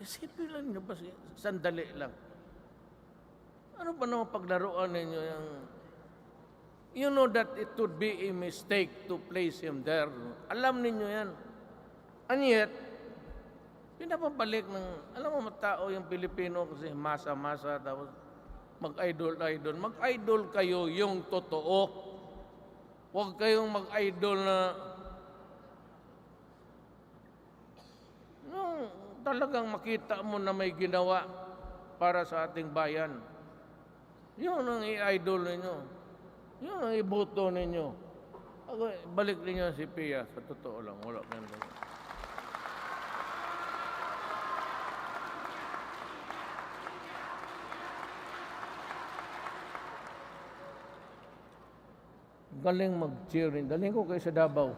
Isipin lang nyo ba, sandali lang. Ano ba naman paglaruan ninyo yung... You know that it would be a mistake to place him there. Alam ninyo yan. And yet, pinapabalik ng... Alam mo, matao yung Pilipino kasi masa-masa, tapos mag-idol-idol. Mag-idol kayo yung totoo. Huwag kayong mag-idol na... No, talagang makita mo na may ginawa para sa ating bayan. Yun ang i-idol ninyo. Yun ang iboto ninyo. Ako, balik ninyo si Pia. Sa totoo lang, wala kang ganun. Galing mag-cheering. Galing ko kayo sa Davao.